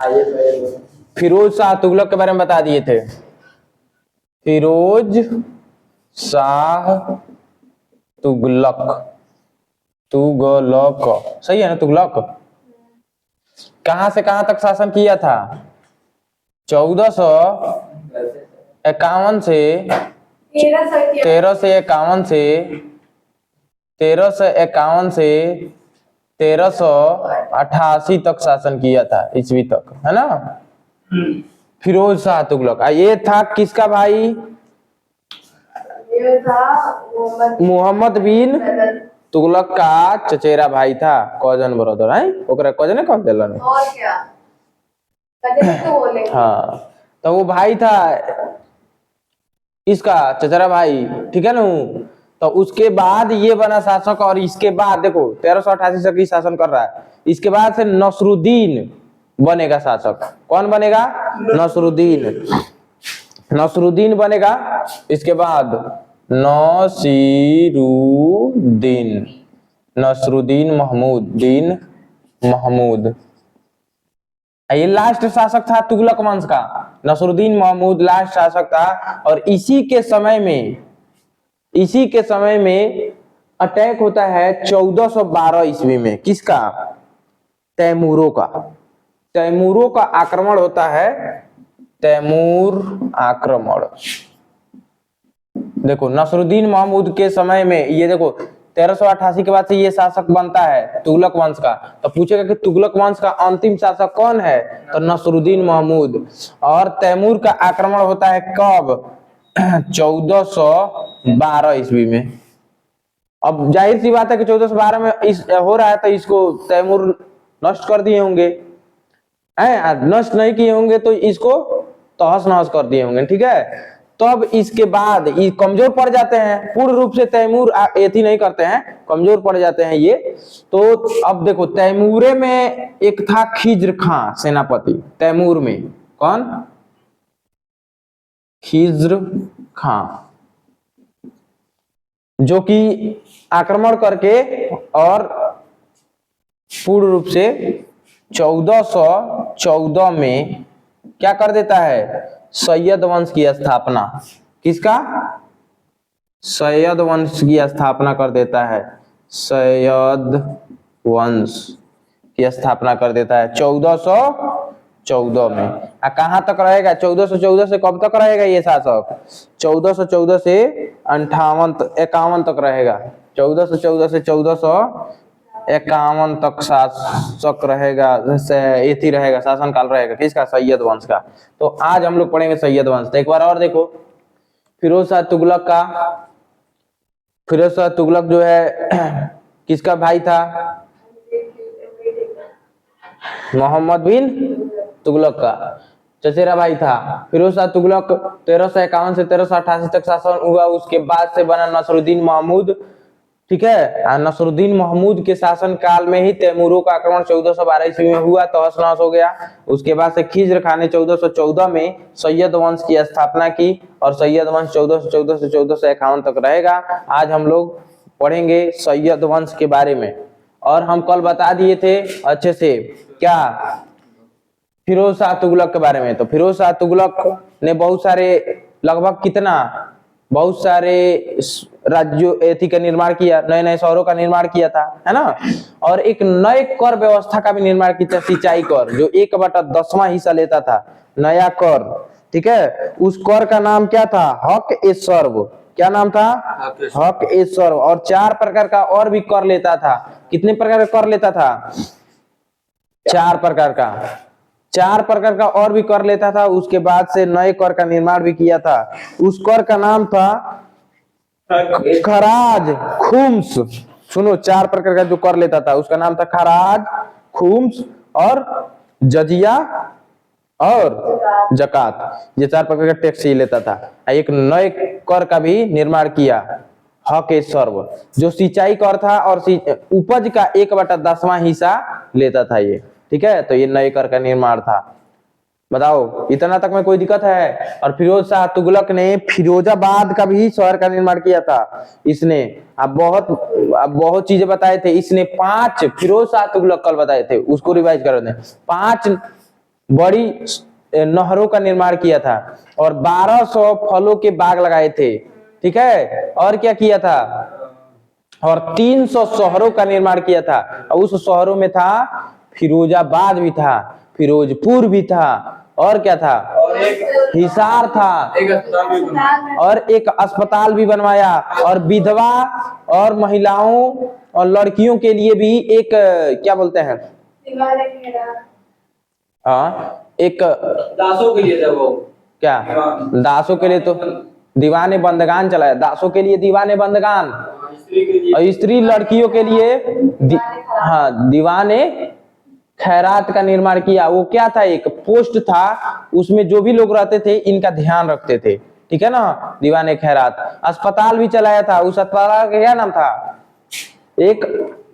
फिरोज शाह तुगलक के बारे में बता दिए थे। फिरोज शाह तुगलक, तुगलक सही है ना? तुगलक कहां से कहां तक शासन किया था? 1451 से 1351 से 1388 तक शासन किया था, ईस्वी तक, है ना? फिरोज शाह तुगलक। ये था किसका भाई? ये था मोहम्मद बिन तुगलक का चचेरा भाई था, कजन ब्रदर है, ओकरा कजन कह देलन। और क्या कजन तो बोलेंगे। हाँ, तो वो भाई था इसका चचेरा भाई, ठीक है ना? तो उसके बाद ये बना शासक, और इसके बाद देखो 1388 तक ही शासन कर रहा है। इसके बाद से नसरुद्दीन बनेगा शासक। कौन बनेगा? नसरुद्दीन। नसरुद्दीन बनेगा। इसके बाद नसीरुद्दीन, नसरुद्दीन महमूद। ये लास्ट शासक था तुगलक वंश का। नसरुद्दीन महमूद लास्ट शासक था। और इसी के समय में अटैक होता है 1412 ईस्वी में। किसका? तैमूरों का। तैमूरों का आक्रमण होता है। तैमूर आक्रमण। देखो नसरुद्दीन महमूद के समय में, ये देखो 1388 के बाद से ये शासक बनता है तुगलक वंश का। तो पूछेगा कि तुगलक वंश का अंतिम शासक कौन है? तो नसरुद्दीन महमूद। और तैमूर का आक्रमण होता है कब? 1412 ईस्वी में। अब जाहिर सी बात है कि 1412 में हो रहा है, तो इसको तैमूर नष्ट कर दिए होंगे, नष्ट नहीं किए होंगे तो इसको तहस नहस कर दिए होंगे, ठीक है? तब इसके बाद ये कमजोर पड़ जाते हैं, पूर्ण रूप से तैमूर एथी नहीं करते हैं, कमजोर पड़ जाते हैं ये। तो अब देखो तैमूरे में एक था खिज्र खां सेनापति। तैमूर में कौन? खिज्र खां, जो कि आक्रमण करके और पूर्ण रूप से 1414 में क्या कर देता है? सैयद वंश की स्थापना। किसका? सैयद वंश की स्थापना कर देता है। सैयद वंश की स्थापना कर देता है 1414 में। कहां तक रहेगा? 1414 से कब तक रहेगा ये शासक? 1414 से 51 तक रहेगा। 1414 से 1451 तक शासक रहेगा, एथी रहेगा, शासन काल रहेगा। किसका? सैयद वंश का। तो आज हम लोग पढ़ेंगे सैयद वंश। तो एक बार और देखो, फिरोज शाह तुगलक का, फिरोज शाह तुगलक जो है किसका भाई था? मोहम्मद बिन तुगलक का चचेरा भाई था। फिरोज शाह तुगलक 1351 से 1388 तक शासन हुआ। उसके बाद से बना नसरुद्दीन महमूद, ठीक है? नसरुद्दीन महमूद के शासन काल में ही तैमूरों का आक्रमण 1412 ईस्वी में हुआ, तहस नहस हो गया। उसके बाद से खिज्र खान ने 1414 में सैयद वंश की स्थापना की, और सैयद वंश 1414 से 1451 तक रहेगा। आज हम लोग पढ़ेंगे सैयद वंश के बारे में। और हम कल बता दिए थे अच्छे से क्या? फिरोज शाह तुगलक के बारे में। तो फिरोज शाह तुगलक ने बहुत सारे, लगभग कितना, बहुत सारे राज्यों एथी का निर्माण किया, नए नए शहरों का निर्माण किया था, है ना? और एक नए कर व्यवस्था का भी निर्माण किया, सिंचाई कर, जो 1/10वां हिस्सा लेता था, नया कर, ठीक है? उस कर का नाम क्या था? हक ए सर्व। क्या नाम था? हक ए सर्व। और 4 प्रकार का और भी कर लेता था। कितने प्रकार का कर लेता था? 4 प्रकार का। 4 प्रकार का और भी कर लेता था। उसके बाद से नए कर का निर्माण भी किया था। उस कर का नाम था खराज, खुम्स। सुनो, 4 प्रकार का जो कर लेता था उसका नाम था खराज, खुम्स और जजिया और जकात। ये 4 प्रकार का टैक्स ही लेता था। एक नए कर का भी निर्माण किया, हक ए सर्व, जो सिंचाई कर था और उपज का 1/10वां हिस्सा लेता था ये, ठीक है? तो ये नए कर का निर्माण था। बताओ इतना तक में कोई दिक्कत है? और फिरोज शाह तुगलक ने फिरोजाबाद का भी शहर का निर्माण किया था इसने। अब बहुत चीजें बताए थे इसने। 5 फिरोज शाह तुगलक कल बताए थे, उसको रिवाइज कर दें। 5 बड़ी नहरों का निर्माण किया था और 1200 फलों के बाग लगाए थे। ठीक है, और क्या किया था, और 300 शहरों का निर्माण किया था। और उस शहरों में था फिरोजाबाद भी था, फिरोजपुर भी था, और क्या था, और एक हिसार था, अस्पताल भी बना। और एक अस्पताल भी बनवाया, और विधवा और महिलाओं और लड़कियों के लिए भी एक क्या बोलते हैं, दीवारें घेरा। हाँ एक दासों के लिए था वो। क्या, दासों के लिए तो दीवाने बंदगान चलाया, दासों के लिए दीवाने बंदगान, स्त्री के लिए और स्त्री लड़कियों के लिए हाँ दीवाने खैरात का निर्माण किया। वो क्या था, एक पोस्ट था, उसमें जो भी लोग रहते थे इनका ध्यान रखते थे। ठीक है ना, दीवाने खैरात। अस्पताल भी चलाया था, उस अस्पताल का क्या नाम था, एक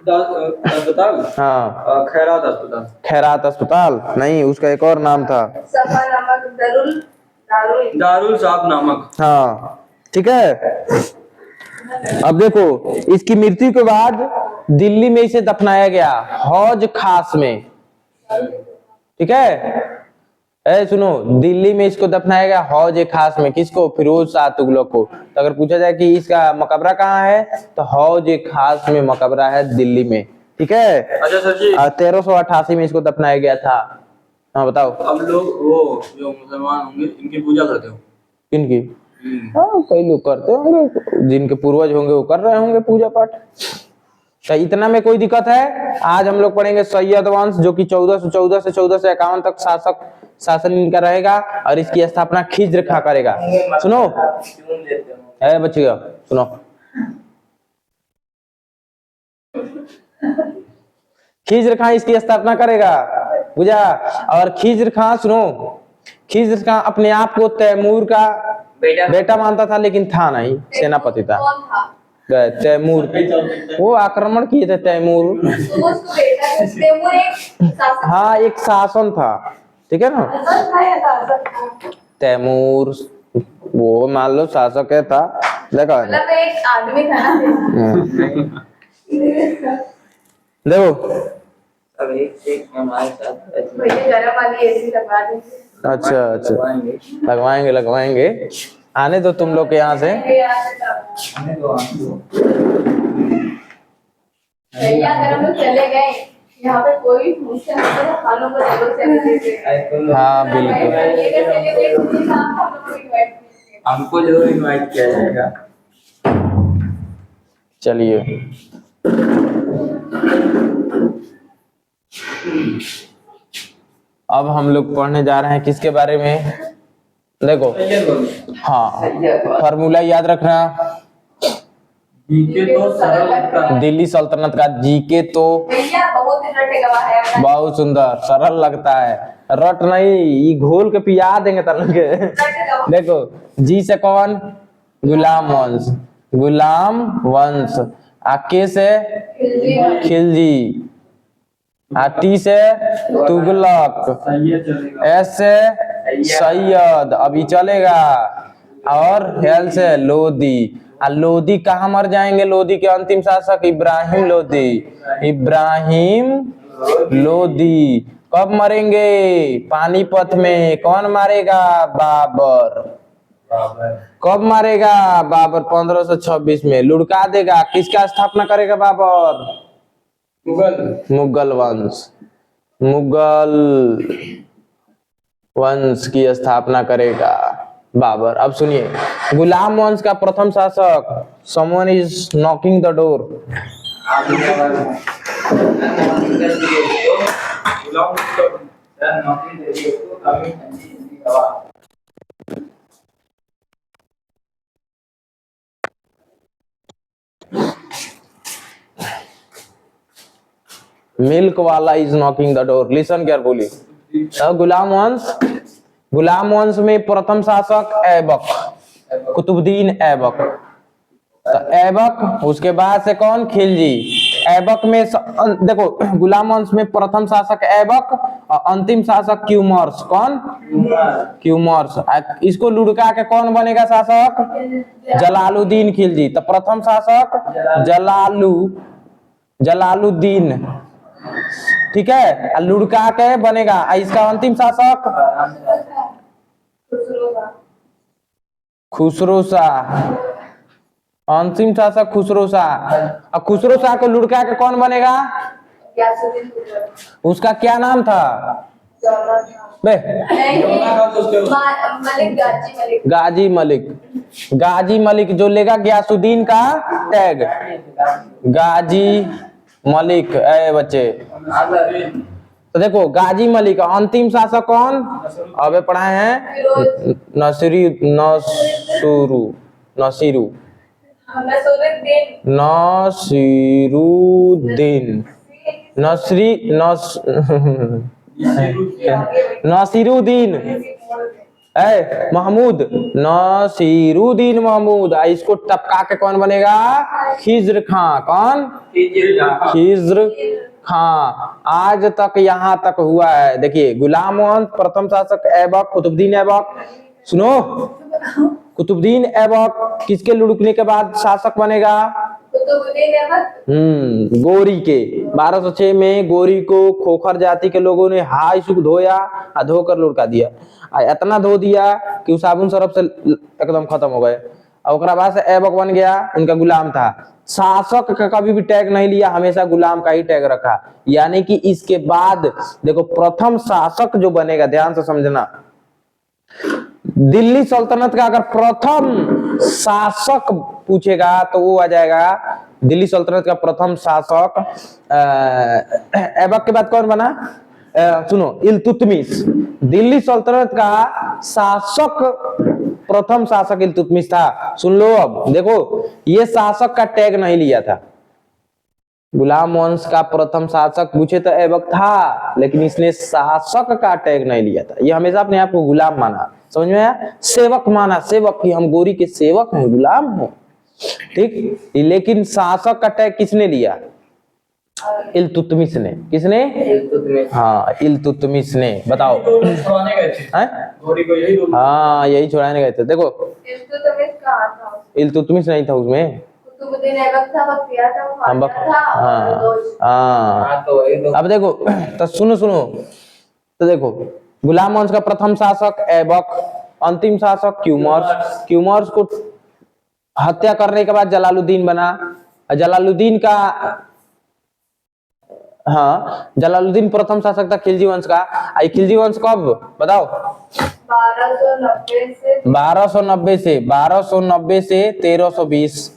अस्पताल, हाँ खैरात अस्पताल। खैरात अस्पताल नहीं, उसका एक और नाम था, सफा नमक दारुल दारुल दारुल साहब नामक। हाँ ठीक है। अब देखो, इसकी मृत्यु के बाद दिल्ली में इसे दफनाया गया, हौज खास में। ठीक है, ए सुनो, दिल्ली में इसको दफनाया गया हौज खास में। किसको, फिरोज शाह तुगलक को। तो अगर पूछा जाए कि इसका मकबरा कहाँ है, तो हौज खास में मकबरा है, दिल्ली में। ठीक है, अच्छा सर जी, 1388 में इसको दफनाया गया था। हाँ बताओ, अब लोग वो जो मुसलमान होंगे इनकी पूजा करते हो? किनकी, हाँ कई लोग करते होंगे, जिनके पूर्वज होंगे वो कर रहे होंगे पूजा पाठ। तो इतना में कोई दिक्कत है? आज हम लोग पढ़ेंगे सैयद वंश, जो कि 1414 से 1451 तक शासन इनका रहेगा, और इसकी स्थापना खिज्र खां करेगा। सुनो है बच्चियों, सुनो, खिज्र खां इसकी स्थापना करेगा, बुझा। और खिज्र खां, सुनो, खिज्र खां अपने आप को तैमूर का बेटा मानता था, लेकिन था नहीं, सेनापति था। कौन था? तैमूर, वो आक्रमण किए थे तैमूर। तो उसको बेटा तैमूर एक शासक हाँ एक शासन था, ठीक है ना, था या शासक था? तैमूर वो मान लो शासक है था, देखो मतलब एक आदमी था ना। देखो, अब एक हमारे साथ भैया गरम वाली एसी लगवा देंगे। अच्छा अच्छा, लगवाएंगे लगवाएंगे, आने दो तुम लोग के यहाँ से। भैया अगर हम लोग चले गए, यहाँ पे कोई फंक्शन होता है, खानों को जरूर सेलिब्रेट। हाँ बिल्कुल, हमको जरूर इनवाइट किया जाएगा। चलिए अब हम लोग पढ़ने जा रहे हैं किसके बारे में, देखो, हाँ फार्मूला याद रखना, जीके तो सरल लगता है। दिल्ली सल्तनत का जीके तो भैया बहुत रटे गवाह है। बहुत सुंदर सरल लगता है, रट नहीं, ये घोल के पिया देंगे तन के। देखो, जी से कौन, गुलाम वंश, गुलाम वंश, के से खिलजी, टी से तुगलक, सैयद चलेगा। एस से सैयद, अभी चलेगा, और एल से लोदी। लोदी कहाँ मर जाएंगे, लोदी के अंतिम शासक इब्राहिम लोदी, इब्राहिम लोदी कब मरेंगे, पानीपत में। कौन मारेगा, बाबर। कब मारेगा, बाबर 1526 में, लुढ़का देगा। किसका स्थापना करेगा बाबर, मुगल वंश, मुगल वंश की स्थापना करेगा बाबर। अब सुनिए, गुलाम वंश का प्रथम शासक, someone is knocking the door. Milk वाला is knocking the door, listen carefully. गुलाम वंश में प्रथम शासक ऐबक, कुतुबुद्दीन ऐबक। तो ऐबक, उसके बाद से कौन, खिलजी। ऐबक में देखो, गुलाम वंश में प्रथम शासक ऐबक और अंतिम शासक क्यूमर्स। कौन, क्यूमर्स। इसको लुढ़का के कौन बनेगा शासक, जलालुद्दीन खिलजी। तो प्रथम शासक जलालुद्दीन, ठीक है, और लुढ़का के बनेगा। और इसका अंतिम शासक खुसरो शाह, अंतिम शासक खुसरो शाह। और खुसरो शाह को लुढ़का के कौन बनेगा? गयासुद्दीन तुगलक। उसका क्या नाम था बे? मलिक गाजी मलिक। गाजी मलिक। गाजी मलिक जो लेगा गयासुद्दीन का टैग, गाजी मलिक। ए बच्चे तो देखो, गाजी मलिक। अंतिम शासक कौन अबे पढ़ाए हैं? नसीरी नसूरू नसीरू नसीरुद्दीन नसरी नस नसीरुद्दीन महमूद, नसीरुद्दीन महमूद। इसको टपका के कौन बनेगा? खिज्र खां। कौन? खिज्र खां। आज तक यहाँ तक हुआ है। देखिए, गुलाम वंश प्रथम शासक ऐबक कुतुबुद्दीन ऐबक। सुनो, कुतुबुद्दीन ऐबक किसके लुढ़कने के बाद शासक बनेगा? कुतुबुद्दीन ऐबक। गोरी के। 1206 में गोरी को खोखर जाति के लोगों ने हाय सुख धोया और धोकर लुढ़का दिया। इतना धो दिया कि उस साबुन सरफ से एकदम खत्म हो गए। और उसके बाद से ऐबक बन गया, उनका गुलाम था। शासक का कभी भी टैग नहीं लिया, हमेशा गुलाम का ही टैग रखा। यानी कि इसके बाद देखो, प्रथम शासक जो बनेगा, ध्यान से समझना, दिल्ली सल्तनत का अगर प्रथम शासक पूछेगा तो वो आ जाएगा दिल्ली सल्तनत का प्रथम शासक। ऐबक के बाद कौन बना? सुनो, इल्तुतमिश। दिल्ली सल्तनत का शासक, प्रथम शासक इल्तुतमिश था। सुन लो, अब देखो, ये शासक का टैग नहीं लिया था। गुलाम वंश का प्रथम शासक पूछे तो ऐबक था, लेकिन इसने शासक का टैग नहीं लिया था। ये हमेशा अपने आप को गुलाम माना, समझ में आया? सेवक माना, सेवक की, हम गोरी के सेवक हैं, गुलाम हैं, ठीक। लेकिन शासक का टैग किसने लिया? इल्तुतमिश ने। किसने? हाँ, इल्तुतमिश ने। बताओ, छुड़ाने गए थे गोरी को, यही हाँ, यही छुड़ाने गए थे। देखो, इल्तुतमिश कहाँ था? इल्तुतमिश नहीं था उसमें, कुतुबुद्दीन ऐबक था, बख्तियार था, ख्वाजा था, और दोस्त। हाँ। अब देखो, तो सुनो सुनो, तो देखो, गुलाम वंश का प्रथम शासक ऐबक, अंतिम शासक क्यूमर्स। क्यूमर्स को हत्या करने के बाद जलालुद्दीन बना। जलालुद्दीन का, हाँ, जलालुद्दीन प्रथम शासक था खिलजी वंश का। खिलजी वंश कब बताओ? 1290 से 1320।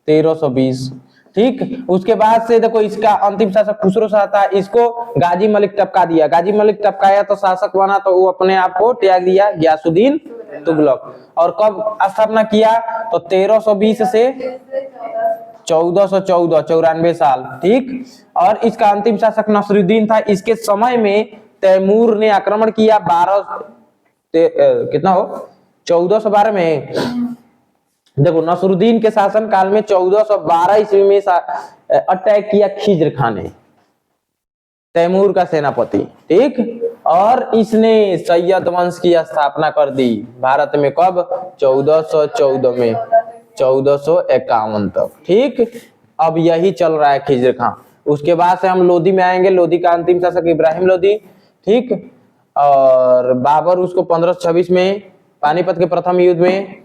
1320, ठीक। उसके बाद से देखो, इसका अंतिम शासक खुसरो शाह था। इसको गाजी मलिक टपका दिया। गाजी मलिक टपकाया तो शासक बना, तो वो अपने आप को त्याग दिया, गयासुद्दीन तुगलक। और कब स्थापना किया? तो 1320 से 1414, 94 साल, ठीक। और इसका अंतिम शासक नसरुद्दीन था। इसके समय में तैमूर ने आक्रमण किया। कितना हो 1412 में। देखो, नसरुद्दीन के शासन काल में 1412 ईस्वी में अटैक किया खिज्र खान ने, तैमूर का सेनापति, ठीक। और इसने सैयद वंश की स्थापना कर दी भारत में। कब? 1414 में, 1451 तक, ठीक। अब यही चल रहा है खिज्र खान। उसके बाद से हम लोधी में आएंगे। लोधी का अंतिम शासक इब्राहिम लोधी, ठीक। और बाबर उसको 1526 में पानीपत के प्रथम युद्ध में,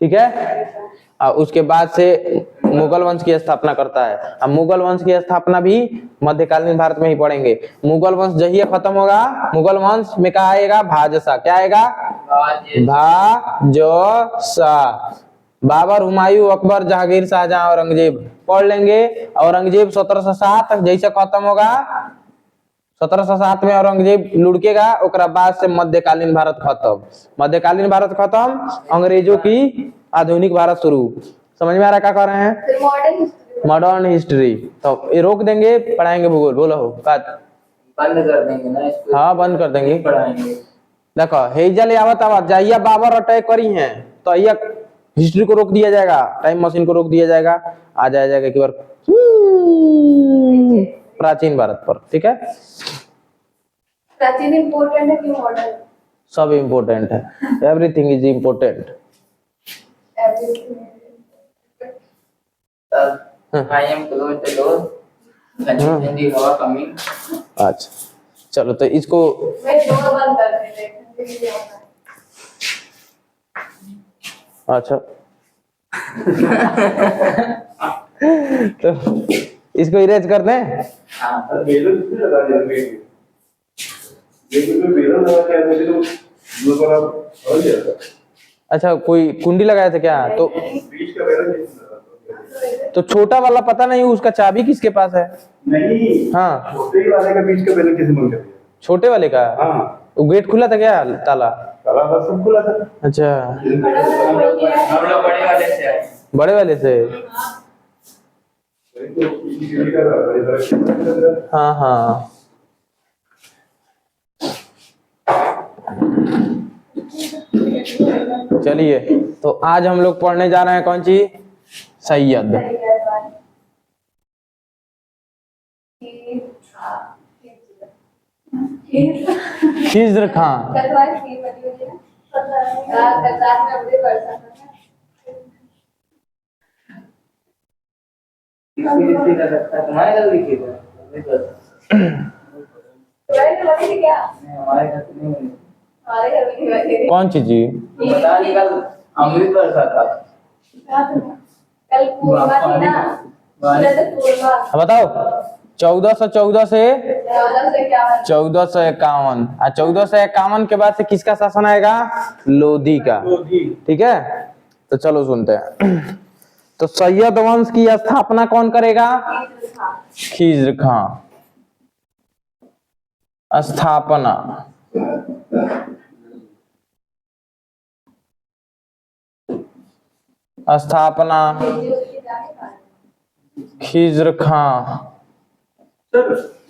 ठीक है। उसके बाद से मुगल वंश की स्थापना करता है। अब मुगल वंश की स्थापना भी मध्यकालीन भारत में ही पढ़ेंगे। मुगल वंश जहिए खत्म होगा, मुगल वंश में क्या आएगा? भाजसा। क्या आएगा? भाजसा। बाबर, हुमायूं, अकबर, जहांगीर, शाहजहां, औरंगजेब पढ़ लेंगे। औरंगजेब 1707 जैसे खत्म होगा, 1707 में औरंगजेब लुढ़केगा। ओकरा बाद से मध्यकालीन भारत खत्म। मध्यकालीन भारत खत्म, अंग्रेजों की आधुनिक भारत शुरू। समझ में आ रहा है क्या कर रहे हैं? Modern history. तो ये रोक देंगे, पढ़ाएंगे भूगोल। बोलो हो बंद कर देंगे ना इसको? हाँ, बंद कर देंगे, पढ़ाएंगे। देखो, हेजल आवत जहिया बाबर अटैक करी हैं तो ये हिस्ट्री को रोक दिया जाएगा, टाइम मशीन को रोक दिया जाएगा, आ जाएगा एक बार प्राचीन भारत पर, ठीक है। प्राचीन इम्पोर्टेंट है कि मॉडर्न? सब इम्पोर्टेंट है, everything is important. I am close the door. Continue the hava coming. अच्छा चलो तो इसको मैं डोर बंद कर देते ठंडी के लिए होता है। अच्छा तो इसको इरेज कर दें। हाँ बेलन भी लगा देंगे लेकिन बेलन लगा के आने के लिए ब्लू कलर हो जाएगा अच्छा कोई कुंडी लगाया था क्या? तो बीच का बेलन नहीं लगा तो छोटा वाला पता नहीं उसका चाबी किसके पास है? नहीं हाँ छोटे ही वाले का बीच का बेलन किसे बंद कर दिया छोटे वाले का। हाँ वो गेट खुला था क्या ताला? ताला बस सब खुला था अच्छा हम लोग बड़े वाले से आए। बड़े वाले से। हाँ हाँ चलिए तो आज हम लोग पढ़ने जा रहे हैं कौन सी? सैयद। खिज्र खान। किसी का लगता है तुम्हारे घर लिखी था नहीं बस हमारे घर तो नहीं हुई। कौन सी जी? पता नहीं कल अमृत बरसा था कल पूर्णिमा थी ना, कल तो पूर्णिमा। बताओ 1414 से 1451 1451 और 1451 के बाद से किसका शासन आएगा? लोधी का। ठीक है तो चलो सुनते हैं। तो सैयद वंश की स्थापना कौन करेगा? खिज्र खां। स्थापना स्थापना खिज्र खां। सर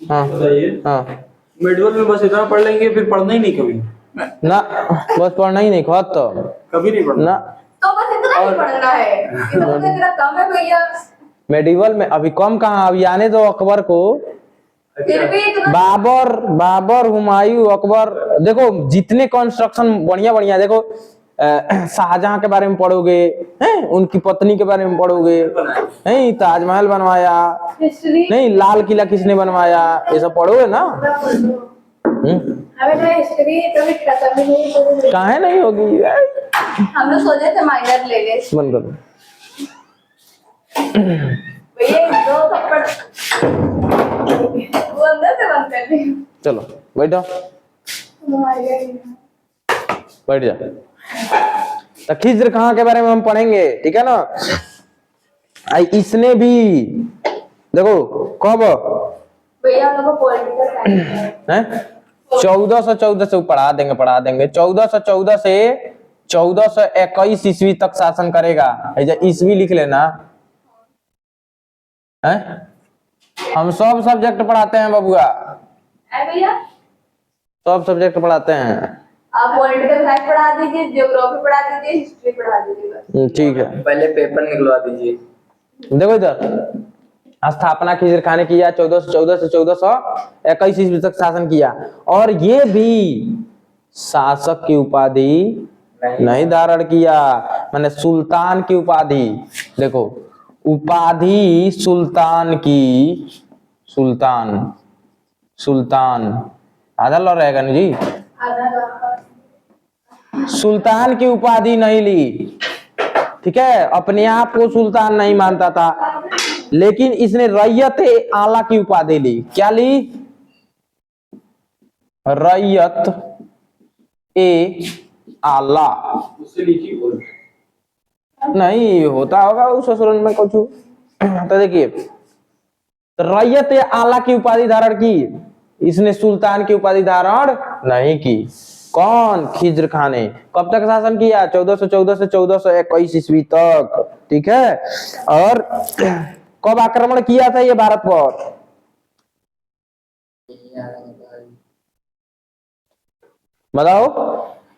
हाँ बताइए हाँ मेडिकल में बस इतना पढ़ लेंगे फिर पढ़ना ही नहीं कभी ना बस पढ़ना ही नहीं खत तो कभी नहीं पढ़ना ना। तो बस इतना ही पढ़ना है, इतना तो इतना कम है भैया। मेडिवल में अभी कम कहाँ, अभी आने दो अकबर को। फिर भी इतना बाबर हुमायूं अकबर, देखो जितने कंस्ट्रक्शन बढ़िया बढ़िया, देखो शाहजहां के बारे में पढ़ोगे हैं, उनकी पत्नी के बारे में पढ़ोगे नहीं, ताजमहल बनवाया हिस्ट्री नहीं, लाल किला किसने बनवाया, ये सब पढ़ोगे ना। हमें तो हिस्ट्री कभी खत्म ही नहीं होगी। काहे नहीं होगी? हम लोग सोचे थे माइनर ले ले बंद करो। भैया, दो थप्पड़ वो अंदर से बंद कर दी। चलो बैठो, बैठ जा। तो खिज्र खां के बारे में हम पढ़ेंगे, ठीक है ना। इसने भी देखो कब भैया हम लोग को पॉलिटिकल साइंस है 1414 से पढ़ा देंगे 1414 से 1421 ईस्वी तक शासन करेगा। ऐसा ईस्वी लिख लेना है। हम सब सब्जेक्ट पढ़ाते हैं बबुआ, है भैया। सब सब्जेक्ट पढ़ाते हैं। आप पॉलिटिकल साइंस पढ़ा दीजिए, ज्योग्राफी पढ़ा दीजिए, हिस्ट्री पढ़ा दीजिए बस। ठीक है पहले पेपर निकलवा दीजिए। देखो इधर, स्थापना खिज्र खां ने किया 1414 से 1421 ईस्वी तक शासन किया, और ये भी शासक की उपाधि नहीं धारण किया, माने सुल्तान की उपाधि। देखो उपाधि सुल्तान की, सुल्तान आधा लो रहेगा ना जी। सुल्तान की उपाधि नहीं ली, ठीक है, अपने आप को सुल्तान नहीं मानता था, लेकिन इसने रैयत ए आला की उपाधि ली। क्या ली? रैयत ए आला। उससे नीचे बोल नहीं होता होगा उस ससुरन में कुछ। तो देखिए, रैयत ए आला की उपाधि धारण की, इसने सुल्तान की उपाधि धारण नहीं की। कौन? खिज्र खां ने। कब तक शासन किया? 1414 से 1421 ईस्वी तक, ठीक है। और कब आक्रमण किया था ये भारत पर? बताओ।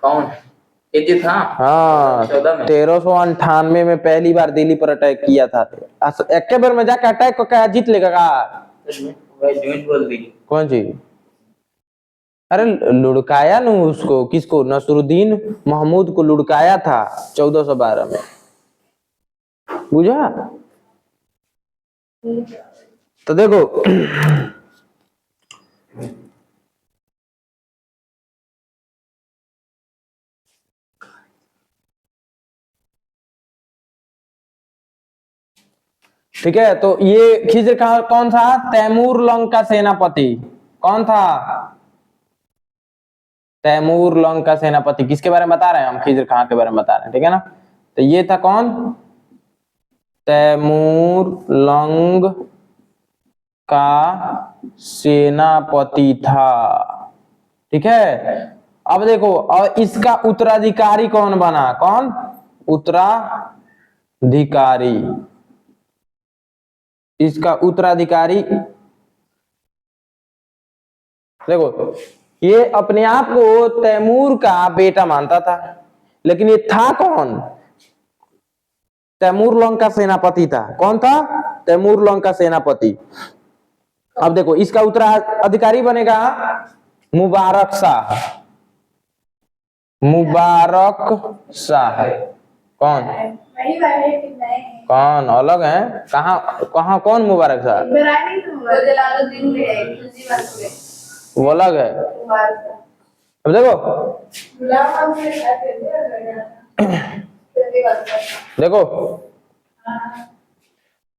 कौन? ये जो था हाँ 14 में 1398 में पहली बार दिल्ली पर अटैक किया था। एक बार में जाकर अटैक को क्या जीत लेगा का? झूठ बोल दी। कौन सी? अरे लुढ़काया न उसको, किसको? नसरुद्दीन महमूद को लुढ़काया था 1412 में, बुझा। तो देखो ठीक है, तो ये खिज्र कौन था? तैमूर लंग का सेनापति। कौन था? तैमूर लंग का सेनापति। किसके बारे में बता रहे हैं हम? खिज्र खां के बारे में बता रहे हैं, ठीक है ना। तो ये था कौन? तैमूर लंग का सेनापति था, ठीक है। अब देखो, और इसका उत्तराधिकारी कौन बना? कौन? उत्तराधिकारी। इसका उत्तराधिकारी देखो, ये अपने आप को तैमूर का बेटा मानता था, लेकिन ये था कौन? तैमूर लंग का सेनापति था। कौन था? तैमूर लंग का सेनापति। अब देखो, इसका उत्तराधिकारी बनेगा मुबारक शाह। मुबारक शाह। कौन? वही वाले कि नहीं कौन अलग है? कहाँ कहाँ? कौन मुबारक शाह? इब्राहिम तो जलालुद्दीन भी है, दूसरी बात है वो अलग है। मुबारक अब देखो, गुलाम अहमद ने क्या कर दिया जल्दी बात कर। देखो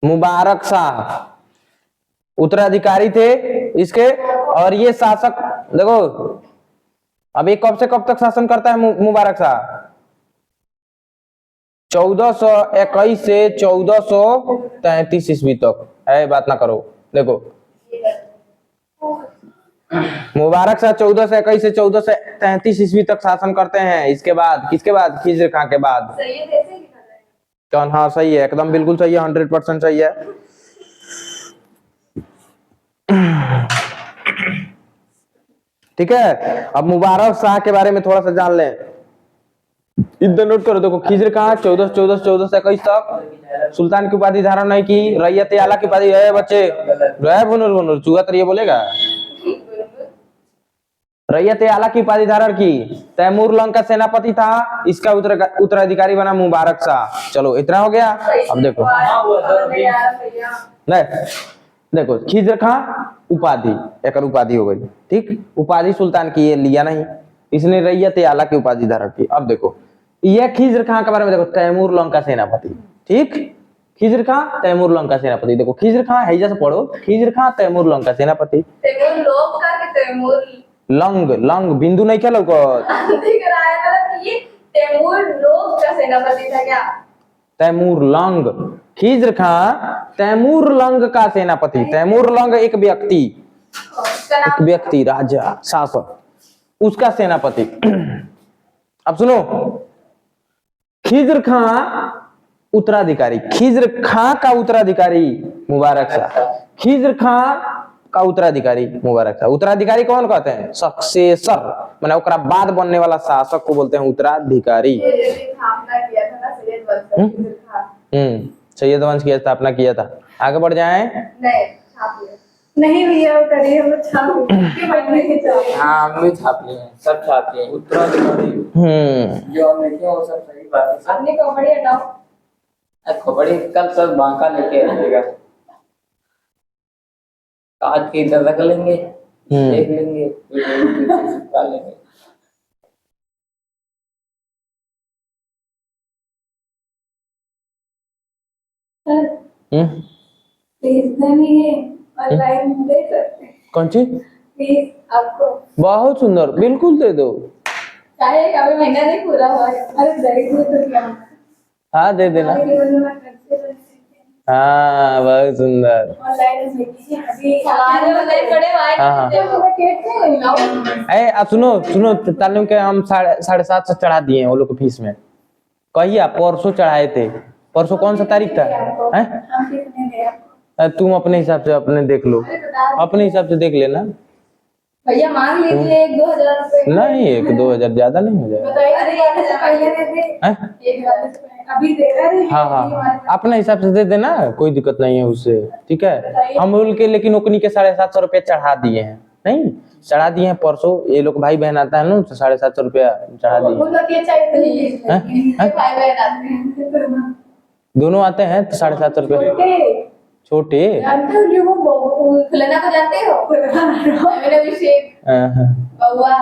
मुबारक शाह उत्तराधिकारी थे इसके, और ये शासक देखो, अब ये कब से कब तक शासन करता है मुबारक शाह? 1421 से 1433 ईस्वी तक है। बात ना करो। देखो, मुबारक शाह 1421 से 1433 ईस्वी तक शासन करते हैं। इसके बाद किसके बाद? खिज्र खां के बाद। सही है, कैसे लिखा है? कौन? हाँ सही है, एकदम बिल्कुल सही है, 100% सही है। ठीक है, अब मुबारक शाह के बारे में थोड़ा सा जान लें। इधर नोट करो। देखो, खिज्र खां 1421 तक सुल्तान की उपाधि धारण नहीं की। रैयत आला की उपाधि है बच्चे, भुनुर चूहा तो ये बोलेगा। रैयत आला की उपाधि धारण की। तैमूर लंग का सेनापति था, इसका उत्तराधिकारी बना मुबारक शाह। चलो इतना हो गया। अब देखो, नहीं देखो, खिज्र खां उपाधि, एक उपाधि हो गई, ठीक। उपाधि सुल्तान की ये लिया नहीं, इसने रैयत आला की उपाधि धारण की। अब देखो, यह खिज्र खां के बारे में देखो, तैमूर लंग का सेनापति, ठीक। खिज्र खां तैमूर लंग का सेनापति। देखो, खिज्र खां है, जैसे पढ़ो, खिज्र खां तैमूर लंग का सेनापति। तैमूर लोग का कि तैमूर लंग, लंग बिंदु नहीं क्या लोग दिख रहा है, मतलब ये तैमूर लोग का सेनापति था क्या? तैमूर लंग। खिज्र खां तैमूर लंग का सेनापति। तैमूर लंग एक व्यक्ति, उसका एक नाम व्यक्ति, राजा, शासक, उसका सेनापति। अब सुनो, खिज्र खां उत्तराधिकारी। खिज्र खां का उत्तराधिकारी मुबारक शाह। खिज्र खां का उत्तराधिकारी मुबारक शाह। उत्तराधिकारी कौन कहते हैं? सक्सेसर, माने ओकरा बाद बनने वाला शासक को बोलते हैं उत्तराधिकारी। ये स्थापना किया था ना सैयद वंश का। सैयद वंश की स्थापना किया था। आगे बढ़ जाएं। नहीं छाप लिया नहीं भैया, करिए हम छाप के बनने के चाहिए। हाँ, हम भी छाप लिए हैं, सब छाप लिए हैं। उत्तराधिकारी जो हम लिखे हैं वो सब सही बात है। अपनी कपड़े हटाओ। खबड़ी कल सब बांका लेके आएगा। काट के इधर रख लेंगे, देख लेंगे, चिपका लेंगे। प्लीज नहीं है, ऑनलाइन दे सकते हैं कौन सी? प्लीज आपको। बहुत सुंदर, बिल्कुल दे दो। चाहे अभी महीना नहीं पूरा हुआ है। अरे दे तो क्या? हाँ दे देना। हाँ बहुत सुंदर। ऑनलाइन देखिए अभी हमारे ऑनलाइन पड़े हुए हाँ, हैं। ए सुनो सुनो, तालीम के हम 7.5 से चढ़ा दिए हैं वो लोग फीस में। कहिए परसों चढ़ाए थे। परसों कौन सा तारीख था? हैं? हम कितने दे आपको? तुम अपने हिसाब से अपने देख लो, अपने हिसाब से देख लेना। भैया मांग लीजिए 1-2 हजार रुपए। नहीं 1-2 हजार ज्यादा नहीं हो जाएगा। बताइए अरे यार से पहले दे दे। हैं? 1 हजार से अभी दे रहे हैं। हाँ हाँ, अपने हिसाब से दे देना, कोई दिक्कत नहीं है उससे, ठीक है। हम बोल के लेकिन ओकनी के 750 रुपया चढ़ा दिए हैं। नहीं चढ़ा दिए हैं परसों, ये लोग भाई बहन आता है ना, तो 750 रुपया चढ़ा दिए। वो लोग ये चाहिए तो ये हैं? हैं? भाई बहन आते हैं दोनों आते हैं तो 750 रुपये। छोटे जानते हो जो वो खुलना को जानते हो? मैंने अभिषेक बउआ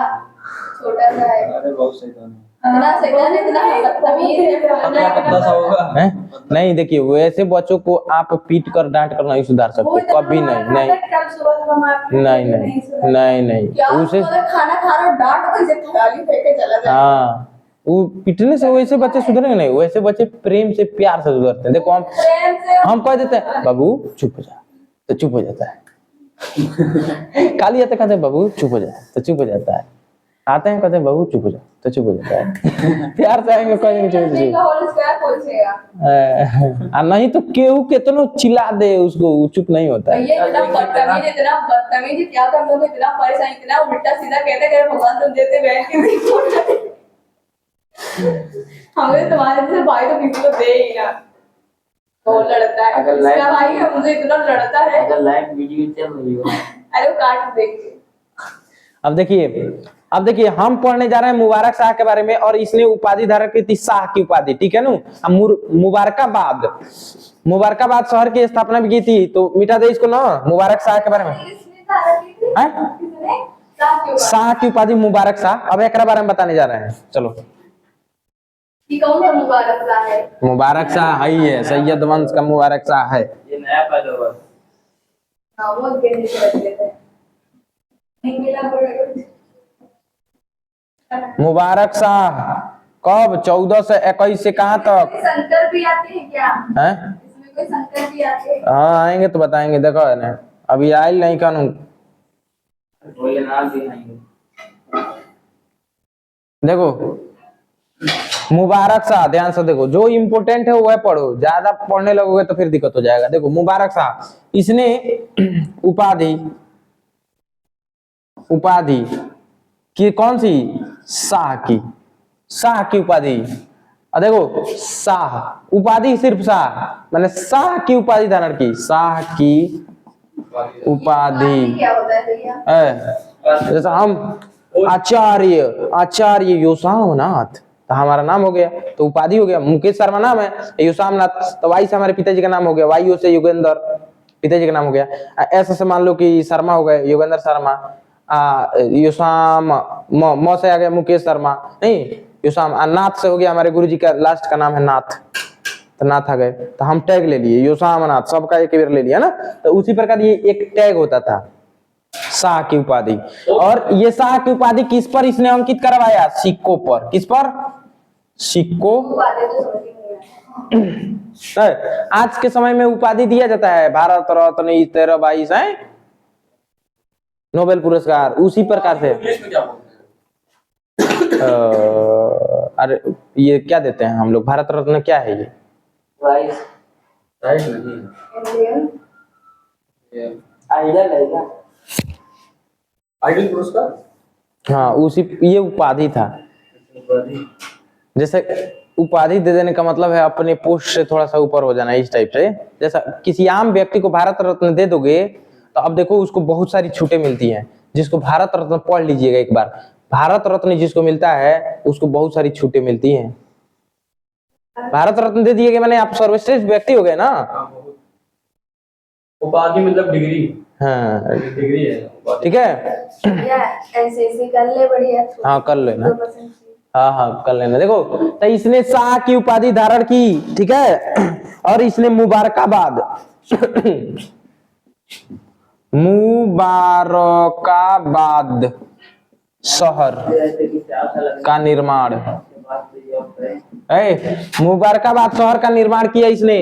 छोटा सा है। अरे बहुत सही गाना इतना सही है, इतना तमीज है। है। पतला सा होगा। हैं? नहीं देखिए वैसे बच्चों को आप पीट कर डांट कर नहीं सुधार वो सकते, इतना कभी नहीं मार नहीं खाता है, कल सुबह सुबह मारते हैं, नहीं लेकिन नहीं सुधरा। नहीं नहीं क्या उसे उसको अगर खाना खा रहा हो डांट दो, इसे थाली फेंक के चला जाए। हाँ वो पिटने से वैसे बच्चे सुधरेंगे नहीं, वैसे बच्चे प्रेम से प्यार से सुधरते हैं। देखो प्रेम से हम कह देते हैं बाबू चुप हो जा, तो चुप हो जाता है। काली आते कहते हैं बाबू चुप हो जा, तो चुप हो जाता है। आते हैं कहते हैं बाबू चुप हो जा, तो चुप हो जाता है। प्यार से आएंगे कहेंगे चुप नहीं का होल स्क्वायर पूछेगा। आ नहीं तो केहू कितनो चिल्ला दे उसको वो चुप नहीं होता है। भैया इतना बदतमीज क्या कर लोग, इतना परेशान, इतना उल्टा सीधा कहते हैं भगवान तुम देते बैठ के हमें तुम्हारे जैसे भाई तो किसी को दे ही ना। वो लड़ता है, अगर इसका भाई है मुझे इतना लड़ता है। अगर लाइव वीडियो चल रही हो अरे वो काट देंगे। अब देखिए हम पढ़ने जा रहे हैं मुबारक शाह के बारे में, और इसने उपाधि धारण की थी शाह की उपाधि, ठीक है ना। मुबारकाबाद शहर की स्थापना भी की थी, तो मिटा दे इसको ना मुबारक शाह के बारे में। किसने धारा की थी? हैं? किसने? शाह क्यों? शाह की उपाधि मुबारक शाह। अब एक बारे में बताने जा रहे हैं, चलो। ये कौन सा मुबारक शाह है? मुबारक शाह है सैयद वंश का मुबारक शाह है। ये नया पैदा हुआ हाँ वो कहने से रख देते हैं। नहीं मिला पड़ेगा। मुबारक शाह कब 1421 से कहाँ तक कोई संकर भी आते हैं क्या? है? इसमें कोई संकर भी आते हैं? हाँ आएंगे तो बताएंगे, देखो है ना अभी आयल नहीं कानून। बोले नाम भी आएंगे। देखो मुबारक शाह ध्यान से देखो, जो इम्पोर्टेंट है वो पढ़ो, ज्यादा पढ़ने लगोगे तो फिर दिक्कत हो जाएगा। देखो मुबारक शाह इसने उपाधि की कौन सी? शाह की उपाधि। और देखो शाह उपाधि सिर्फ शाह, मैंने शाह की उपाधि धारण की, शाह की उपाधि। क्या होता है भैया? जैसा हम आचार्य योसामनाथ, तो हमारा नाम हो गया, तो उपाधि हो गया। मुकेश शर्मा नाम है, योसामनाथ, तो वाई से हमारे पिताजी का नाम हो गया, वाई से योगेंद्र पिताजी का नाम हो गया। ऐसा से मान लो कि शर्मा हो गए योगेंद्र शर्मा, योसाम म से आ गया मुकेश शर्मा, नहीं योसाम, नाथ से हो गया हमारे गुरुजी का लास्ट का नाम है नाथ, तो नाथ आ गए, तो हम टैग ले लिए योसामनाथ, सबका एक बार ले लिया ना। तो उसी प्रकार ये एक टैग होता था शाह की उपाधि। और ये शाह की उपाधि किस पर इसने अंकित करवाया? सिक्कों पर। किस पर? सिक्कों। बातें तो समझ ही नहीं आया। आज के समय में उपाधि दिया जाता है, भारत रत्न 1322 है, नोबेल पुरस्कार, उसी प्रकार से। इंग्लिश में क्या बोलते हैं? अरे ये क्या देते हैं हम लोग, भारत रत्न क्या है ये? वाइस राइट नहीं इंडियन ये आइडल है क्या? आइडल पुरस्कार। हाँ उसी, ये उपाधि था। उपाधि। जैसे उपाधि दे देने का मतलब है अपने पोस्ट से थोड़ा सा ऊपर हो जाना, इस टाइप से। जैसा किसी आम व्यक्ति को भारत रत्न दे दोगे तो अब देखो उसको बहुत सारी छूटें मिलती हैं। जिसको भारत रत्न, पढ़ लीजिएगा एक बार, भारत रत्न जिसको मिलता है उसको बहुत सारी छूटें मिलती हैं। भारत रत्न दे दिए मैंने, आप सर्वश्रेष्ठ व्यक्ति हो गए ना। हाँ, बहुत। उपाधि मतलब डिग्री। हाँ डिग्री है उपाधि। ठीक है। या ऐसे कर ले बढ़िया। हाँ कर लेना, 2% हाँ कर लेना। देखो तो इसने शाह की उपाधि धारण की, ठीक है। और इसने मुबारकाबाद शहर का निर्माण, मुबारकाबाद शहर का निर्माण किया इसने,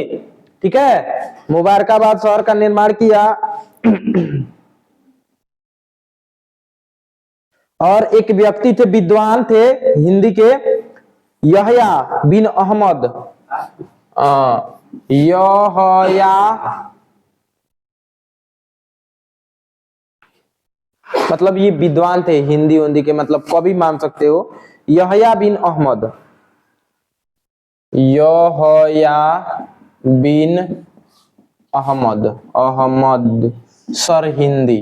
ठीक है। मुबारकाबाद शहर का निर्माण किया। और एक व्यक्ति थे, विद्वान थे हिंदी के, यहया बिन अहमद, यहया मतलब ये विद्वान थे हिंदी के, मतलब कवि मान सकते हो। यहया बिन अहमद, यहया बिन अहमद सर हिंदी,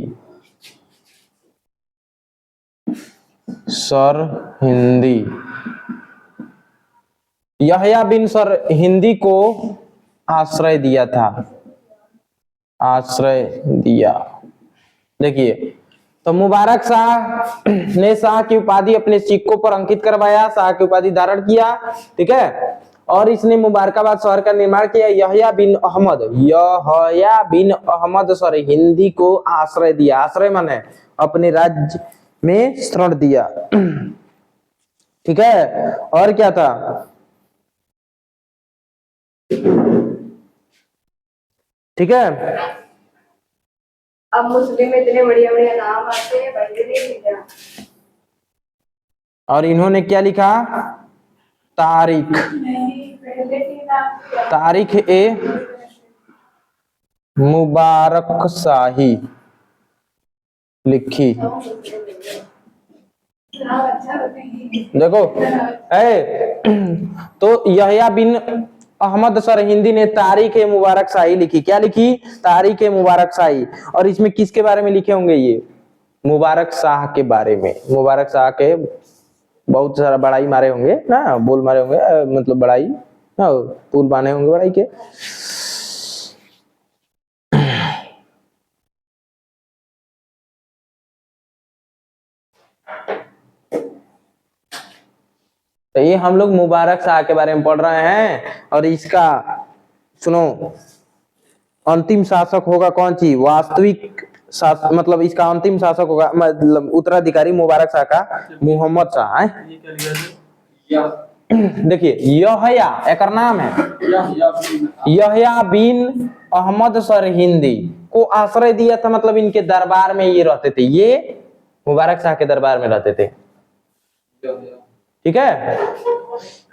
यहया बिन सर हिंदी को आश्रय दिया था, आश्रय दिया। देखिए तो मुबारक शाह ने शाह की उपाधि अपने सिक्कों पर अंकित करवाया, शाह की उपाधि धारण किया, ठीक है। और इसने मुबारकाबाद शहर का निर्माण किया। यहया बिन अहमद सरहिंदी को आश्रय दिया। आश्रय माने अपने राज्य में शरण दिया। ठीक है, और क्या था? ठीक है, अब मुस्लिम में इतने बढ़िया बढ़िया नाम आते हैं, पढ़ते नहीं क्या? और इन्होंने क्या लिखा? तारीख। नहीं, पहले की नाम क्या? तारीख ए मुबारक शाही लिखी। नाम अच्छा होते हैं। देखो तो यहया बिन अहमद सरहिंदी ने तारीख ए मुबारक शाही लिखी। क्या लिखी? तारीख ए मुबारक शाही। और इसमें किसके बारे में लिखे होंगे? ये मुबारक शाह के बारे में। मुबारक शाह के बहुत सारा बड़ाई मारे होंगे ना, बोल मारे होंगे, मतलब बड़ाई ना, पुल बांधे होंगे बड़ाई के। तो ये हम लोग मुबारक शाह के बारे में पढ़ रहे हैं। और इसका सुनो, अंतिम शासक होगा कौन सी? वास्तविक मतलब इसका अंतिम शासक होगा, मतलब उत्तराधिकारी मुबारक शाह का मोहम्मद शाह है। ये क्या लिखा है? देखिए यहया एक नाम है, यहया बिन अहमद सरहिंदी को आश्रय दिया था, मतलब इनके दरबार में ये रहते थे। ये मुबारक शाह के दरबार में रहते थे। ठीक है,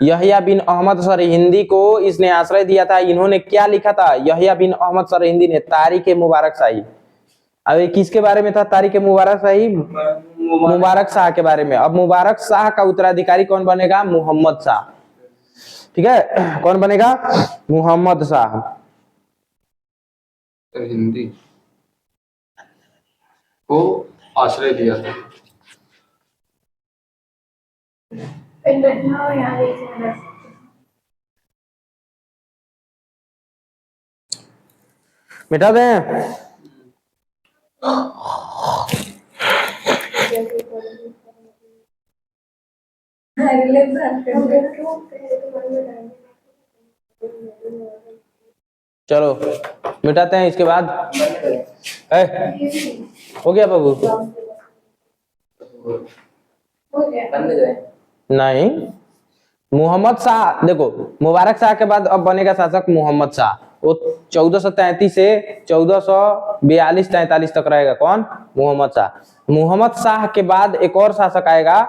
यहया बिन अहमद सरहिंदी को इसने आश्रय दिया था। इन्होंने क्या लिखा था? यहया बिन अहमद सरहिंदी ने तारीख मुबारक शाही। अब ये किसके बारे में था? तारीख मुबारक शाही मुबारक शाह के बारे में। अब मुबारक शाह का उत्तराधिकारी कौन बनेगा? मोहम्मद शाह। ठीक है, कौन बनेगा? मोहम्मद शाह। हिंदी को आश्रय दिया था। मिटा दें? चलो मिटाते हैं। इसके बाद हो गया बाबू? नहीं, मोहम्मद शाह। देखो मुबारक शाह के बाद अब बनेगा शासक मोहम्मद शाह। वो 1433 से 1442-43 तक रहेगा। कौन? मोहम्मद शाह। मोहम्मद शाह के बाद एक और शासक आएगा।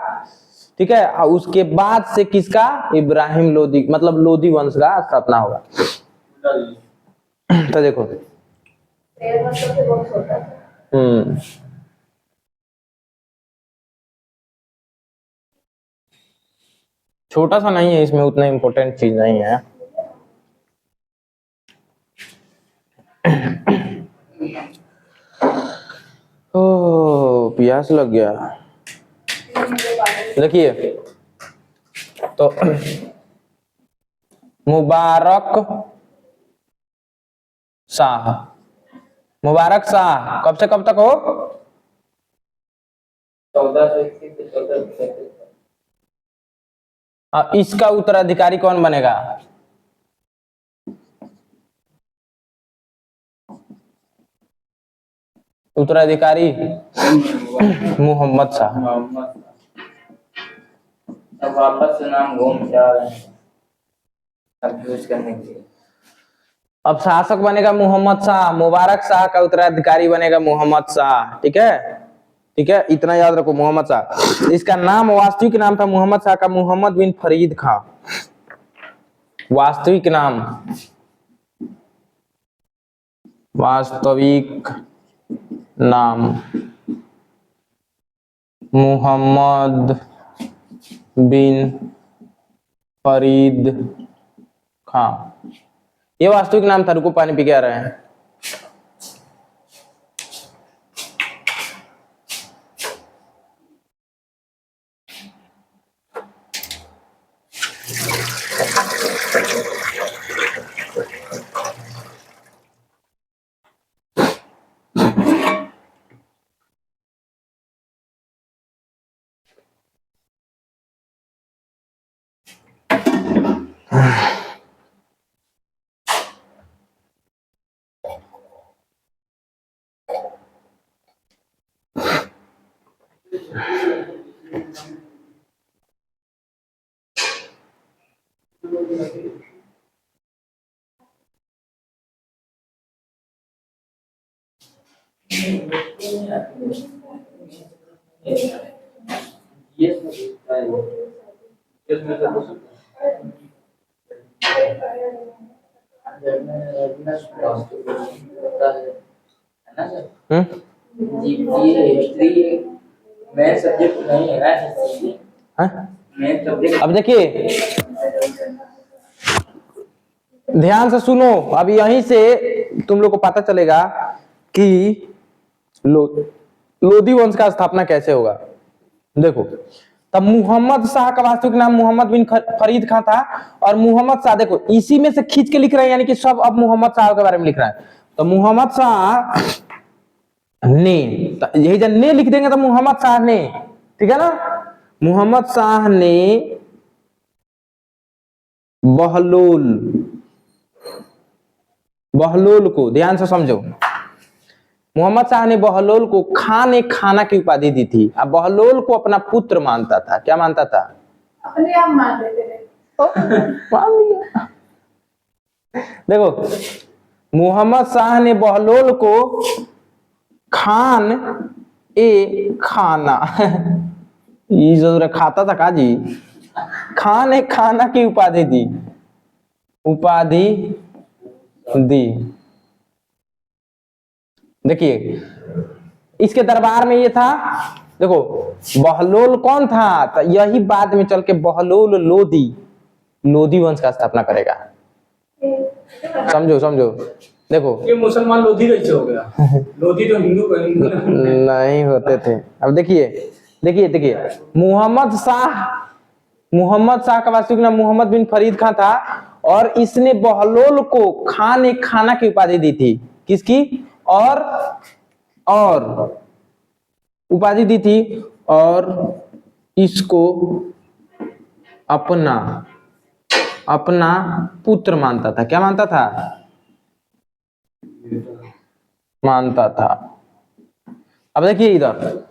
ठीक है, और उसके बाद से किसका? इब्राहिम लोदी, मतलब लोदी वंश का स्थापना होगा। तो देखो छोटा सा नहीं है, इसमें उतना इम्पोर्टेंट चीज नहीं है। ओ प्यास लग गया। देखिए तो मुबारक शाह, मुबारक शाह कब से कब तक हो? 1421 से 1433। इसका उत्तराधिकारी कौन बनेगा? उत्तराधिकारी मोहम्मद शाह। अब वापस से नाम घूम जा रहे हैं कंफ्यूज करने के लिए। अब शासक बनेगा मोहम्मद शाह, मुबारक शाह का उत्तराधिकारी बनेगा मोहम्मद शाह। ठीक है, ठीक है, इतना याद रखो। मोहम्मद शाह, इसका नाम वास्तविक नाम था मोहम्मद शाह का मोहम्मद बिन फरीद खां। वास्तविक नाम, वास्तविक नाम मोहम्मद बिन फरीद खां। ये वास्तविक नाम था। रुको पानी पी के आ रहे हैं। जीपीए हिस्ट्री मेन सब्जेक्ट नहीं है ना, हाँ? Main subject. अब देखिए ध्यान से सुनो, अब यहीं से तुम लोग को पता चलेगा कि लोधी वंश का स्थापना कैसे होगा। देखो तब मुहम्मद शाह का वास्तविक नाम मोहम्मद बिन फरीद खां था, और मोहम्मद शाह देखो इसी में से खींच के लिख रहे हैं, यानी कि सब अब मोहम्मद शाह के बारे में लिख रहा है। तो मोहम्मद शाह ने, यही जब ने लिख देंगे तो मोहम्मद शाह ने, ठीक है ना। मोहम्मद शाह ने बहलोल को ध्यान से समझो, मोहम्मद शाह ने बहलोल को खान ए खाना की उपाधि दी थी। अब बहलोल को अपना पुत्र मानता था। क्या मानता था? अपने आप मान लेते थे। मान लिया। देखो मोहम्मद शाह ने बहलोल को खान ए खाना ये जरूर खाता था का जी, खान ए खाना की उपाधि दी, देखिए इसके दरबार में ये था। देखो बहलोल कौन था? तो यही बाद में चल के बहलोल लोधी वंश का स्थापना करेगा। समझो देखो ये मुसलमान लोधी कैसे हो गया? लोधी तो हिंदू नहीं होते थे। अब देखिए मोहम्मद शाह का वास्तविक नाम मोहम्मद बिन फरीद खां था, और इसने बहलोल को खान ए खाना की उपाधि दी थी। किसकी? और उपाधि दी थी, और इसको अपना पुत्र मानता था। क्या मानता था? अब देखिए इधर,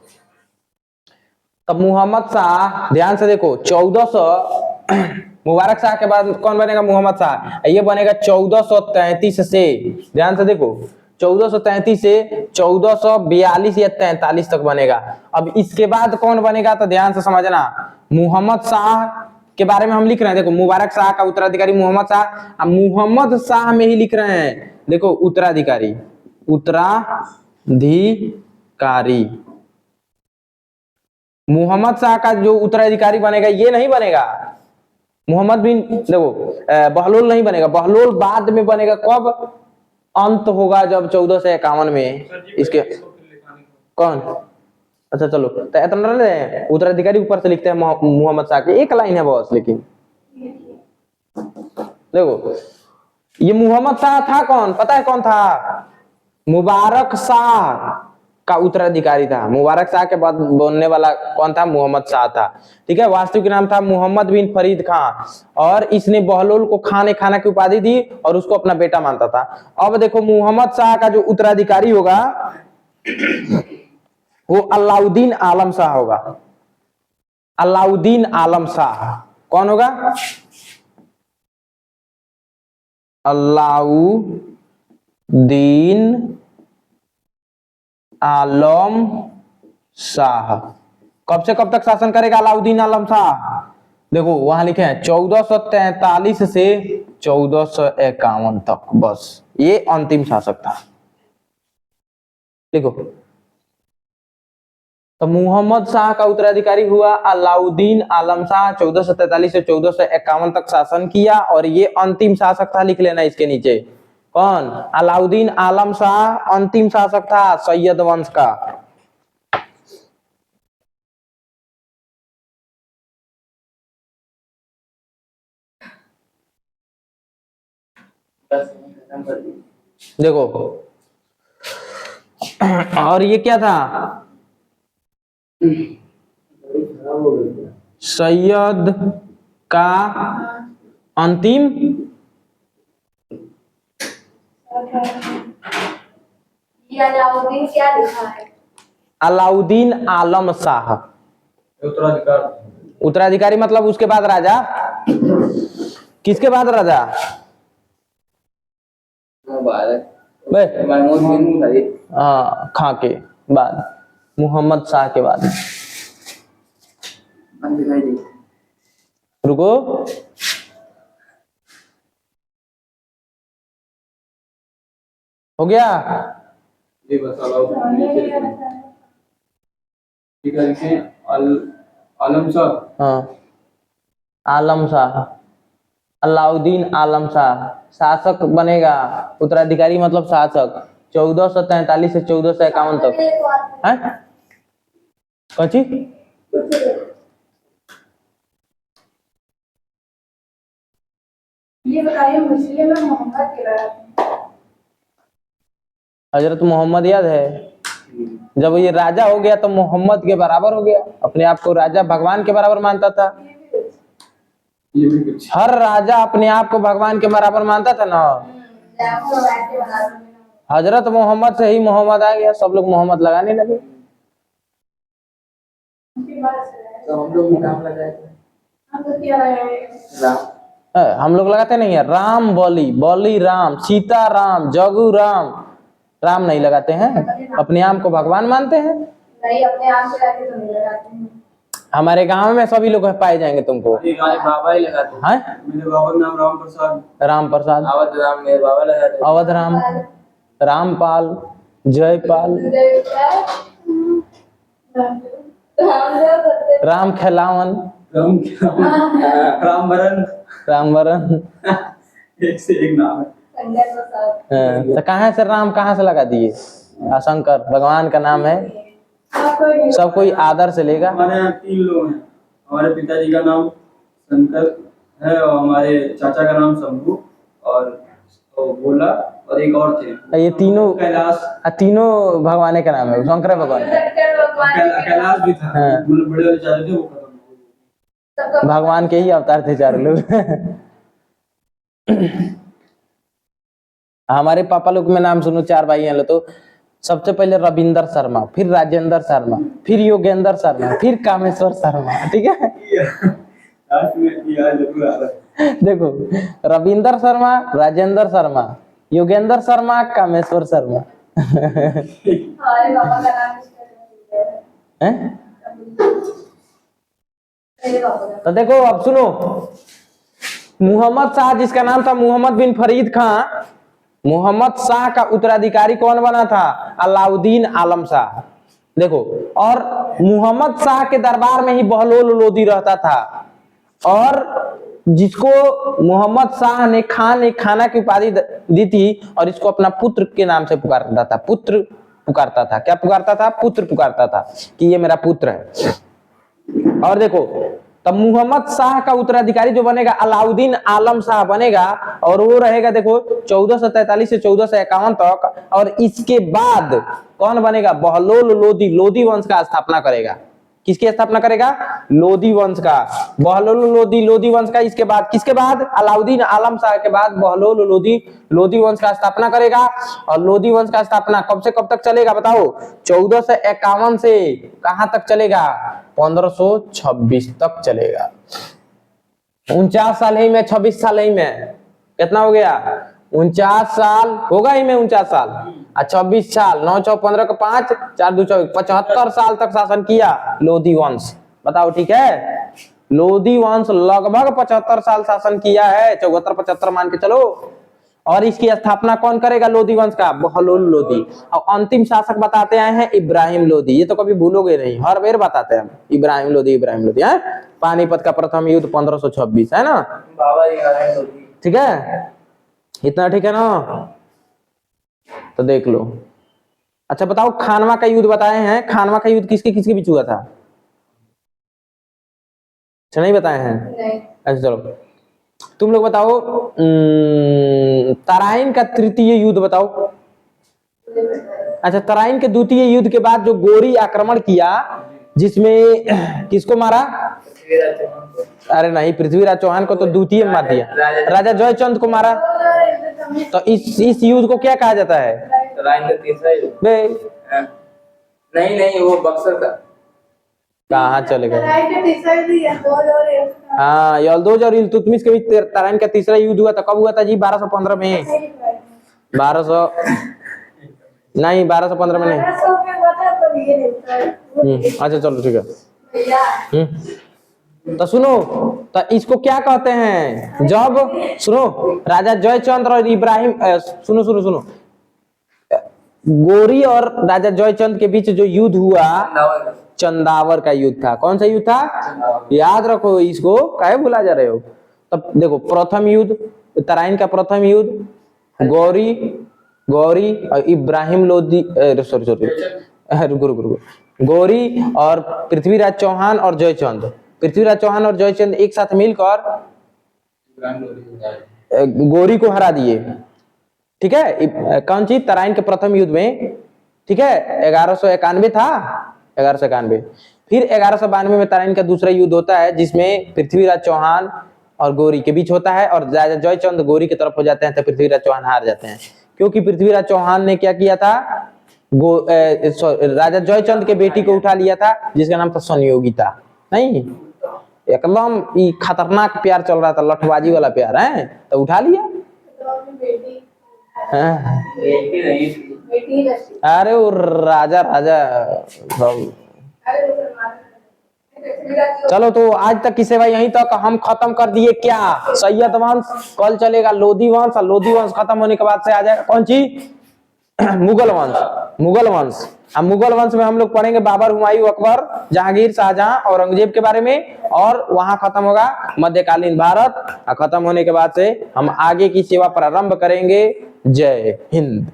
तब मोहम्मद शाह, ध्यान से देखो 1400 मुबारक शाह के बाद कौन बनेगा? मोहम्मद शाह। ये बनेगा 1433 से, ध्यान से देखो 1433 से 1442 या 43 तक बनेगा। अब इसके बाद कौन बनेगा? तो ध्यान से समझना, मोहम्मद शाह के बारे में हम लिख रहे हैं। देखो मुबारक शाह का उत्तराधिकारी मोहम्मद शाह, अब मोहम्मद शाह में ही लिख रहे हैं। देखो उत्तराधिकारी मोहम्मद शाह का जो उत्तराधिकारी बनेगा ये नहीं बनेगा मोहम्मद बिन, देखो बहलोल नहीं बनेगा। बहलोल बाद में बनेगा। कब अंत होगा? जब 1451 में इसके कौन? अच्छा चलो, तो इतना उत्तराधिकारी ऊपर से लिखते हैं मोहम्मद शाह के, एक लाइन है बॉस। लेकिन देखो ये मोहम्मद शाह था कौन? पता है कौन था? मुबारक शाह का उत्तराधिकारी था। मुबारक शाह के बाद बनने वाला कौन था? मोहम्मद शाह था। ठीक है, वास्तविक नाम था मोहम्मद बिन फरीद खां, और इसने बहलोल को खान ए खाना की उपाधि दी और उसको अपना बेटा मानता था। अब देखो मोहम्मद शाह का जो उत्तराधिकारी होगा वो अलाउद्दीन आलम शाह होगा। अलाउद्दीन आलम शाह कौन होगा? अलाउद्दीन आलम शाह कब से कब तक शासन करेगा अलाउद्दीन आलम शाह? देखो वहां लिखे हैं 1443 से 1451 तक, बस ये अंतिम शासक था। देखो तो मोहम्मद शाह का उत्तराधिकारी हुआ अलाउद्दीन आलम शाह, 1443 से 1451 तक शासन किया, और ये अंतिम शासक था। लिख लेना इसके नीचे, कौन? अलाउद्दीन आलम शाह अंतिम शासक था सैयद वंश का। देखो और ये क्या था? सैयद का अंतिम ये अलाउद्दीन क्या लिखा है? अलाउद्दीन आलम शाह उत्तराधिकारी। उत्तराधिकारी मतलब उसके बाद राजा किसके बाद राजा? मुबारक बे महमूद बिन फरीद। हाँ, खां के बाद, मोहम्मद शाह के बाद। दिखाई दी। रुको, हो गया? ये बस अलाउद्दीन नीचे लिखना है। ठीक है, लिखें आलम शाह। हाँ, आलम शाह, अलाउद्दीन आलम शाह शासक बनेगा, उत्तराधिकारी मतलब शासक 1443 से 1451 तक है। कौची? ये बताइए मुस्लिम में मोहम्मद के बाद हजरत मोहम्मद याद है? जब ये राजा हो गया तो मोहम्मद के बराबर हो गया, अपने आप को राजा भगवान के बराबर मानता था। ये भी कुछ हर राजा अपने आप को भगवान के बराबर मानता था ना। हजरत मोहम्मद से ही मोहम्मद आ गया, सब लोग मोहम्मद लगाने लगे। तो हम लोग भी नाम लगाए थे। राम। हम लोग लगाते नहीं है, राम बलि, बलि राम, सीता राम, जगू राम। राम नहीं लगाते हैं, अपने आप को भगवान मानते हैं। नहीं, अपने आप से जाके तो नहीं लगाते हैं। हमारे गांव में सभी लोग पाए जाएंगे तुमको। हमारे बाबा ही लगाते हैं। हैं? मेरे बाबा का नाम राम प्रसाद। राम प्रसाद, अवध राम मेरे बाबा लगाते हैं। अवध राम, रामपाल, जयपाल, राम खिलावन, राम राम भरन। रामवरण। एक से एक नाम है। संजय प्रसाद। तो कहाँ से राम कहाँ से लगा दिए? शंकर भगवान का नाम है, सब कोई आदर से लेगा। हमारे यहाँ 3 लोग हैं। हमारे पिताजी का नाम शंकर है और हमारे चाचा का नाम शंभू और भोला और एक और थे। ये तीनों कैलाश। तीनों भगवान का नाम है, शंकर भगवान। कैलाश भी था। हाँ। मतलब बड़े वाले चाचा थे, वो खत्म हो गए। भगवान के ही अवतार थे चारों लोग। हमारे पापा लोग में नाम सुनो, 4 भाई हैं लो, तो सबसे पहले रविंदर शर्मा, फिर राजेंद्र शर्मा, फिर योगेंद्र शर्मा, फिर कामेश्वर शर्मा। ठीक है, लास्ट में यार जरूर आ रहा है। देखो, रविंदर शर्मा, राजेंद्र शर्मा, योगेंद्र शर्मा, कामेश्वर शर्मा। हमारे पापा का नाम हैं? मेरे पापा का। तो देखो अब सुनो, मोहम्मद शाह जिसका नाम था मोहम्मद बिन फरीद खां, मोहम्मद शाह का उत्तराधिकारी कौन बना था? अलाउद्दीन आलम शाह। देखो, और मोहम्मद शाह के दरबार में ही बहलोल लोदी रहता था, और जिसको मोहम्मद शाह ने खाना की उपाधि दी थी, और इसको अपना पुत्र के नाम से पुकारता था। पुत्र पुकारता था, क्या पुकारता था? पुत्र पुकारता था कि ये मेरा पुत्र है। और देखो, तब मोहम्मद शाह का उत्तराधिकारी जो बनेगा अलाउद्दीन आलम शाह बनेगा, और वो रहेगा देखो 1443 से 1451 तक। और इसके बाद कौन बनेगा? बहलोल लोदी, लोदी वंश का स्थापना करेगा। किसकी स्थापना करेगा? लोदी वंश का, बहलोल लोदी, लोदी वंश का। इसके बाद किसके बाद? अलाउद्दीन आलम शाह के बाद बहलोल लोदी, लोदी वंश का स्थापना करेगा। और लोदी वंश का स्थापना कब से कब तक चलेगा बताओ? 1451 से कहां तक चलेगा? 1526 तक चलेगा। 49 साल ही में, 26 साल ही में कितना हो गया? 49 साल होगा ही में, 49 साल और 26 साल, 9 4 15 का 5 4 2 4 75 साल तक शासन किया लोदी वंश। बताओ ठीक है? लोदी वंश लगभग 75 साल शासन किया है, 74 75 मान के चलो। और इसकी स्थापना कौन करेगा लोदी वंश का? बहलोल लोदी। और अंतिम शासक बताते आए हैं इब्राहिम लोदी। ये तो कभी भूलोगे नहीं, हर बार बताते हैं इब्राहिम लोदी, इब्राहिम लोदी है। पानीपत का प्रथम युद्ध 1526 है ना? बाबा जी का है लोधी। ठीक है, इतना ठीक है ना? तो देख लो। अच्छा बताओ, खानवा का युद्ध बताए हैं, खानवा का युद्ध किसके किसके बीच हुआ था? अच्छा नहीं बताए हैं? नहीं। अच्छा चलो, तुम लोग बताओ, तराइन का तृतीय युद्ध बताओ। अच्छा, तराइन के द्वितीय युद्ध के बाद जो गोरी आक्रमण किया, जिसमें किसको मारा? अरे नहीं, पृथ्वीराज चौहान को तो द्वितीय में मार दिया, राजा जयचंद को मारा। तो इस युद्ध को क्या कहा जाता है? तराइन का तीसरा युद्ध। बे, नहीं नहीं, वो बक्सर का। कहाँ चले गए? राइट तीसरा भी है, दो और एक हाँ, यल्दोज और इल्तुतमिश के बीच तराइन का तीसरा युद्ध हुआ था। कब हुआ था जी? 1215 में। 1200 नहीं, 1215 में नहीं। 1200 में बता पर ये रहता है। अच्छा चलो ठीक है। भैया तो सुनो, तो इसको क्या कहते हैं? जब सुनो, राजा जयचंद्र और इब्राहिम सुनो सुनो सुनो, गोरी और राजा जयचंद के बीच जो युद्ध हुआ, चंदावर का युद्ध था। कौन सा युद्ध था? याद रखो इसको, काहे भुला जा रहे हो? तब देखो, प्रथम युद्ध तराइन का प्रथम युद्ध गौरी और इब्राहिम लोधी, सॉरी रुको, गौरी और पृथ्वीराज चौहान और जयचंद, पृथ्वीराज चौहान और जयचंद एक साथ मिलकर गौरी को हरा दिए। ठीक है, कौन सी? तराइन के प्रथम युद्ध में। ठीक है, 1191 था, 1191। फिर 1192 में तराइन का दूसरा युद्ध होता है, जिसमें पृथ्वीराज चौहान और गौरी के बीच होता है, और राजा जयचंद गौरी की तरफ हो जाते हैं, तो पृथ्वीराज चौहान हार जाते हैं। क्योंकि पृथ्वीराज चौहान ने क्या किया था? राजा जयचंद के बेटी को उठा लिया था, जिसका नाम था संयोगिता। नहीं, एकदम खतरनाक प्यार चल रहा था, लठबाजी वाला प्यार है, तो उठा लिया। बेटी हाँ। बेटी रसी। अरे वो राजा चलो, तो आज तक की सेवा यहीं तक हम खत्म कर दिए। क्या सैयद वंश? कल चलेगा लोधी वंश, और लोधी वंश खत्म होने के बाद से आ जाएगा कौन सी? मुगल वंश। अब मुगल वंश में हम लोग पढ़ेंगे बाबर, हुमायूं, अकबर, जहांगीर, शाहजहां, औरंगजेब के बारे में, और वहां खत्म होगा मध्यकालीन भारत। खत्म होने के बाद से हम आगे की सेवा प्रारंभ करेंगे। जय हिंद।